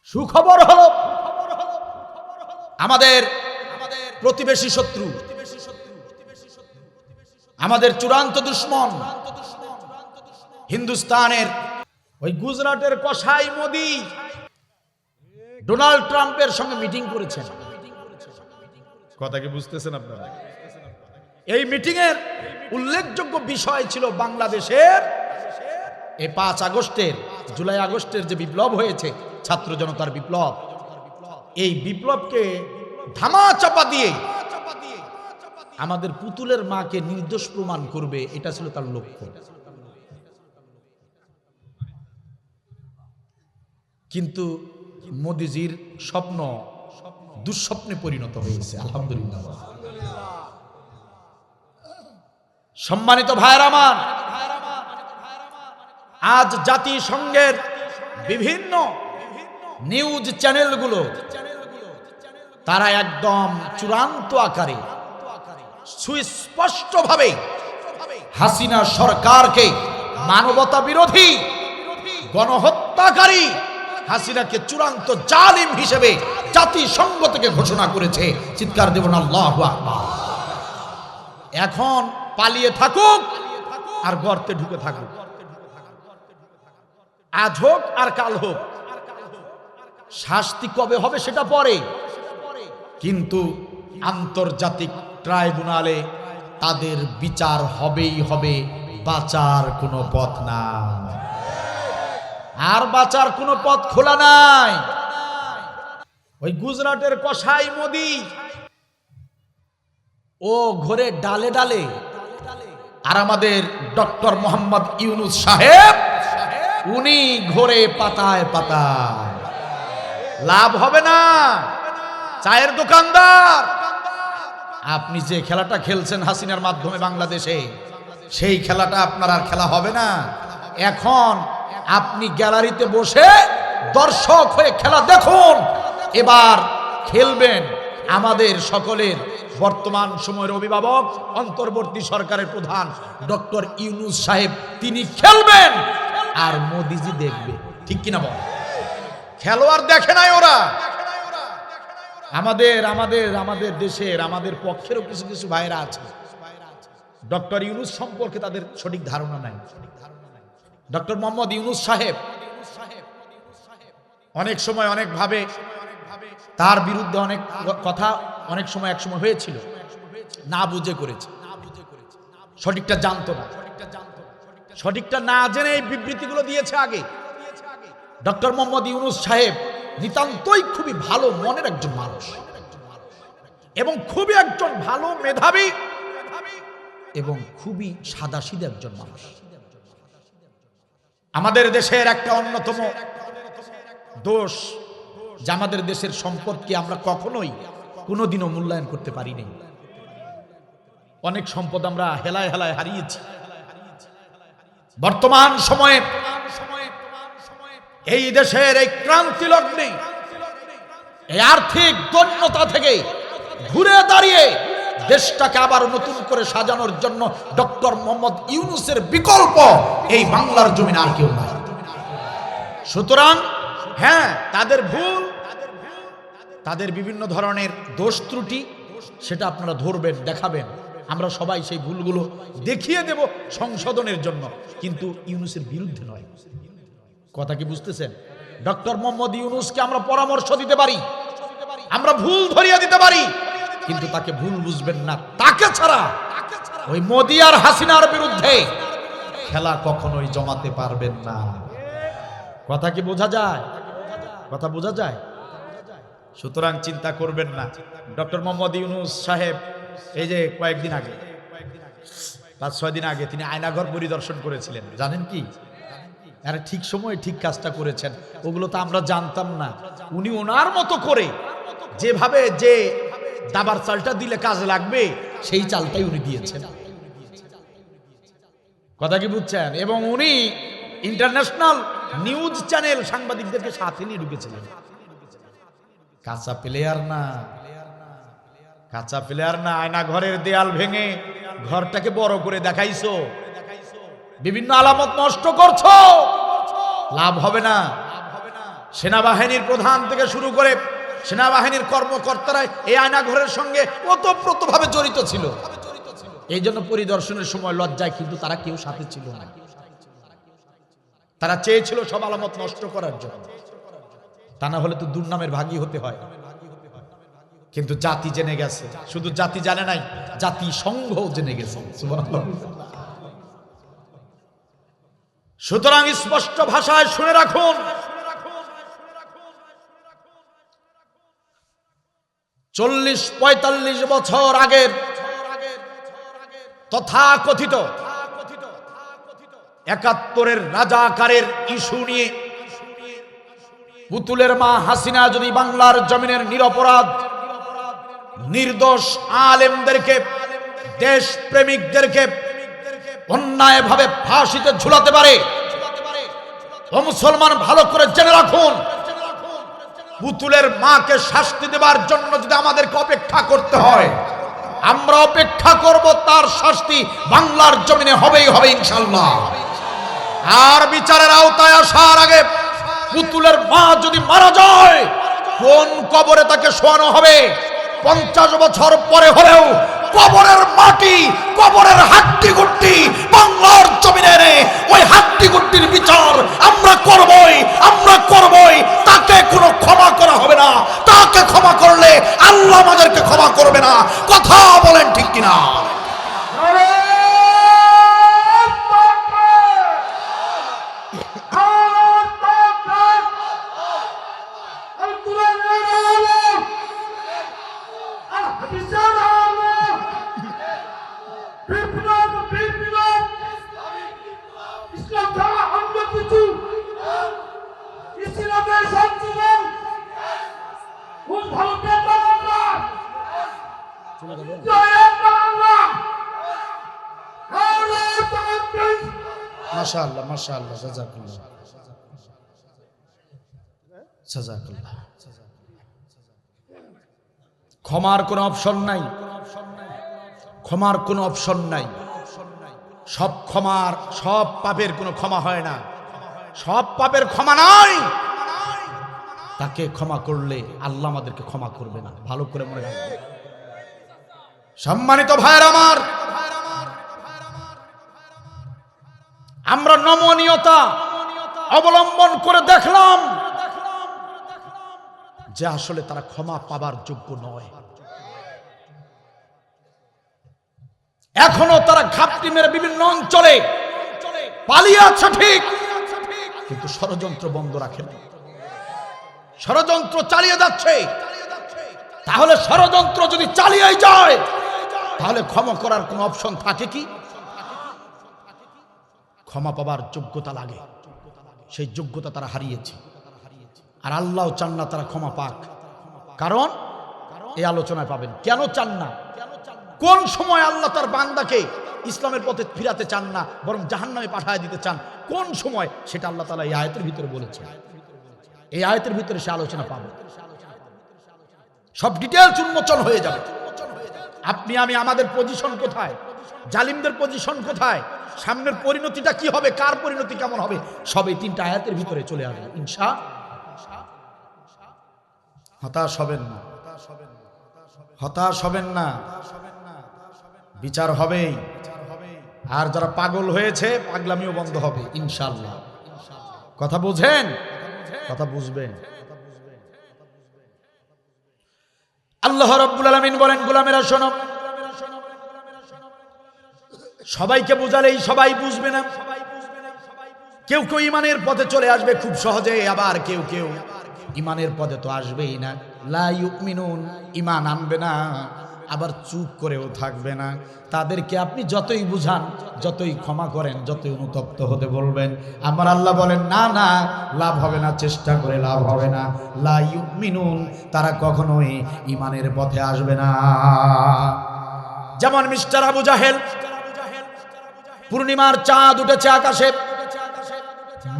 সুখবর হলো আমাদের প্রতিবেশী শত্রু, আমাদের চূড়ান্ত দুশ্মন হিন্দুস্তানের ওই গুজরাটের কসাই মোদি ডোনাল্ড ট্রাম্পের সঙ্গে মিটিং করেছেন। কথা কি বুঝতেছেন আপনারা? এই মিটিং এর উল্লেখযোগ্য বিষয় ছিল বাংলাদেশের এই 5 আগস্টের, জুলাই আগস্টের যে বিপ্লব হয়েছে, ছাত্র জনতার বিপ্লব, এই বিপ্লবকে ধামাচাপা দিয়ে আমাদের পুতুলের মাকে নির্দোষ প্রমাণ করবে, এটা ছিল তার লক্ষ্য। কিন্তু মোদিজির স্বপ্ন দুঃস্বপ্নে পরিণত হয়েছে। আলহামদুলিল্লাহ। সম্মানিত ভাইয়েরা আমার, আজ জাতিসংঘের বিভিন্ন নিউজ চ্যানেলগুলো তারা একদম চূড়ান্ত আকারে সুস্পষ্টভাবে হাসিনা সরকারকে মানবতা বিরোধী, গণহত্যাকারী, হাসিনাকে চূড়ান্ত জালিম হিসেবে জাতিসংঘ থেকে ঘোষণা করেছে। চিৎকার দেব না আল্লাহু আকবার। এখন পালিয়ে থাকুক আর গর্তে ঢুকে থাকুক, আজ হোক আর কাল হোক, শাস্তি কবে হবে সেটা পরে, কিন্তু আন্তর্জাতিক ট্রাইব্যুনালে তাদের বিচার হবেই হবে। বাঁচার কোনো পথ নাই, আর বাঁচার কোনো পথ খোলা নাই। ওই গুজরাটের কসাই মোদি ও ঘরে ডালে ডালে, আর আমাদের ডক্টর মোহাম্মদ ইউনূস সাহেব উনি ঘরে পাতায় পাতায়। লাভ হবে না। চায়ের দোকানদার, আপনি যে খেলাটা খেলছেন হাসিনার মাধ্যমে বাংলাদেশে, সেই খেলাটা আপনার আর খেলা হবে না। এখন আপনি গ্যালারিতে বসে দর্শক হয়ে খেলা দেখুন। এবার খেলবেন আমাদের সকলের বর্তমান সময়ের অভিভাবক, অন্তর্বর্তী সরকারের প্রধান ডক্টর ইউনূস সাহেব, তিনি খেলবেন আর মোদিজি দেখবে। ঠিক কিনা বল? খেলোয়াড় দেখে নাই ওরা। আমাদের দেশের, আমাদের পক্ষেরও কিছু কিছু ভাইরা আছে, ডক্টর ইউনূস সম্পর্কে তাদের সঠিক ধারণা নাই। ডক্টর মোহাম্মদ ইউনূস সাহেব অনেক সময় অনেক ভাবে তার বিরুদ্ধে অনেক কথা অনেক সময় এক সময় হয়েছিল, না বুঝে করেছে, সঠিকটা জানতো না, সঠিকটা না জেনে এই বিবৃতিগুলো দিয়েছে আগে। ডক্টর মোহাম্মদ ইউনূস সাহেব নিতান্তই খুবই ভালো মনের একজন মানুষ এবং খুবই একজন ভালো মেধাবী এবং খুবই সাদাসিধে একজন মানুষ। আমাদের দেশের একটা অন্যতম দোষ যে আমাদের দেশের সম্পদকে আমরা কখনোই কোনোদিনও মূল্যায়ন করতে পারিনি। অনেক সম্পদ আমরা হেলায় হেলায় হারিয়েছি। বর্তমান সময়ে এই দেশের এই ক্রান্তি লগ্নে, এই আর্থিক দৈন্যতা থেকে ঘুরে দাঁড়িয়ে দেশটাকে আবার নতুন করে সাজানোর জন্য ডক্টর মোহাম্মদ ইউনূসের বিকল্প এই বাংলার জমিনে আর কেউ নাই। সুতরাং হ্যাঁ, তাদের ভুল, তাদের বিভিন্ন ধরনের দোষ ত্রুটি, সেটা আপনারা ধরবেন, দেখাবেন। আমরা সবাই সেই ভুলগুলো দেখিয়ে দেব সংশোধনের জন্য, কিন্তু ইউনূসের বিরুদ্ধে নয়। কথা কি বুঝতেছেন? ডক্টর মোহাম্মদ ইউনূসকে আমরা পরামর্শ দিতে পারি, আমরা ভুল ধরিয়ে দিতে পারি, কিন্তু তাকে ভুল বুঝবেন না। তাকে ছাড়া ওই মোদি আর হাসিনার বিরুদ্ধে খেলা কখনোই জমাতে পারবেন না। কথা কি বোঝা যায়? কথা বোঝা যায়? সুতরাং চিন্তা করবেন না। ডক্টর মোহাম্মদ ইউনূস সাহেব এই যে কয়েকদিন আগে, 5-6 দিন আগে তিনি আয়নাঘর পরিদর্শন করেছিলেন। জানেন কি? আরে ঠিক সময়ে ঠিক কাজটা করেছেন, ওগুলো তো আমরা জানতাম না। উনি ওনার মতো করে যেভাবে যে দাবার চালটা দিলে কাজে লাগবে সেই চালটাই উনি দিয়েছেন। কথা কি বুঝছেন? এবং উনি ইন্টারন্যাশনাল নিউজ চ্যানেল সাংবাদিকদেরকে সাথে নিয়ে ঢুকেছিলেন। কাঁচা প্লেয়ার না, কাঁচা প্লেয়ার না। আয়না ঘরের দেয়াল ভেঙে ঘরটাকে বড় করে দেখাইছো, বিভিন্ন আলামত নষ্ট করছো, লাভ হবে না। সেনাবাহিনীর প্রধান থেকে শুরু করে সেনাবাহিনীর কর্মকর্তারা এই আয়নাঘরের সঙ্গে ওতপ্রোতভাবে জড়িত ছিল। এই জন্য পরিদর্শনের সময় লজ্জায় কিন্তু তারা কেউ সাথে ছিল না। তারা চেয়েছিল সব আলামত নষ্ট করার জন্য, তা না হলে তো দুর্নামের ভাগী হতে হয়। কিন্তু জাতি জেনে গেছে, শুধু জাতি জানে নাই, জাতি সংঘ জেনে গেছে। সুবহানাল্লাহ। সুতরাং স্পষ্ট ভাষায় শুনে রাখুন, 40-45 বছর আগের তথাকথিত 71-এর রাজাকারের ইস্যু নিয়ে পুতুলের মা হাসিনা যদি বাংলার জমিনের নিরপরাধ নির্দোষ আলেমদেরকে, দেশ প্রেমিকদেরকে অন্যায়ভাবে ফাঁসিতে ঝুলাতে পারে, ও মুসলমান ভালো করে জেনে রাখুন, পুতুলের মাকে শাস্তি দেবার জন্য যদি আমাদেরকে অপেক্ষা করতে হয়, আমরা অপেক্ষা করব, তার শাস্তি বাংলার জমিনে হবেই হবে ইনশাআল্লাহ। আর বিচারের আওতায় আসার আগে পুতুলের মা যদি মারা যায়, কোন কবরে তাকে শোয়ানো হবে 50 বছর পরে হলেও কবরের মাটি, কবরের হাড্ডি গুড্ডি বাংলার জমিনে এনে ওই হাড্ডি গুড্ডির বিচার আমরা করবই, আমরা করবই। তাকে কোনো ক্ষমা করা হবে না, তাকে ক্ষমা করলে আল্লাহ আমাদেরকে ক্ষমা করবে না। কথা বলেন ঠিক কিনা? মাশাআল্লাহ, মাশাআল্লাহ, জাযাকাল্লাহ, জাযাকাল্লাহ। ক্ষমার কোনো অপশন নাই, ক্ষমার কোনো অপশন নাই। সব ক্ষমার, সব পাপের কোনো ক্ষমা হয় না, সব পাপের ক্ষমা নাই। তাকে ক্ষমা করলে আল্লাহ আমাদেরকে ক্ষমা করবে না, ভালো করে মনে রাখবেন। সম্মানিত ভাইয়ের আমার, আমরা নমনীয়তা অবলম্বন করে দেখলাম যে আসলে তারা ক্ষমা পাবার যোগ্য নয়। এখনো তারা ঘাপটি মেরে বিভিন্ন অঞ্চলে পালিয়ে আছে ঠিক, কিন্তু ষড়যন্ত্র বন্ধ রাখে না, ষড়যন্ত্র চালিয়ে যাচ্ছে। তাহলে ষড়যন্ত্র যদি চালিয়ে যায়, তাহলে ক্ষমা করার কোনো অপশন থাকে কি? ক্ষমা পাবার যোগ্যতা লাগে, সেই যোগ্যতা তারা হারিয়েছে। আর আল্লাহ চান না তারা ক্ষমা পাক। কারণ এই আলোচনায় পাবেন কেন চান না, কোন সময় আল্লাহ তার বান্দাকে ইসলামের পথে ফিরাতে চান না, বরং জাহান্নামে পাঠায় দিতে চান, কোন সময় সেটা আল্লাহ তাআলা এই আয়াতের ভিতরে বলেছেন। এই আয়াতের ভিতরে সে আলোচনা পাবে, সব ডিটেইলস উন্মোচন হয়ে যাবে। আপনি আমি, আমাদের পজিশন কোথায়, জালিমদের পজিশন কোথায়, সামনের পরিণতিটা কি হবে, কার পরিণতি কেমন হবে, সব এই 3টা আয়াতের ভিতরে চলে আসবে ইনশাআল্লাহ। হতাশ হবেন না, হতাশ হবেন না, বিচার হবেই। আর যারা পাগল হয়েছে, পাগলামিও বন্ধ হবে ইনশাআল্লাহ। কথা বুঝেন, কথা বুঝবেন। আল্লাহ রাব্বুল আলামিন বলেন, গোলামেরা শোনো, সবাইকে বুঝালেই সবাই বুঝবে না। কেউ কেউ ইমানের পথে চলে আসবে খুব সহজে, আবার কেউ কেউ ইমানের পথে তো আসবেই না, লা ইউমিনুন, ইমান আনবে না, আবার চুপ করেও থাকবে না। তাদেরকে আপনি যতই বুঝান, যতই ক্ষমা করেন, যতই অনুতপ্ত হতে বলবেন, আমার আল্লাহ বলেন না না, লাভ হবে না, চেষ্টা করে লাভ হবে না। লা ইউমিনুন, তারা কখনোই ইমানের পথে আসবে না। যেমন মিস্টার আবু জাহেল, পূর্ণিমার চাঁদ উঠেছে আকাশে,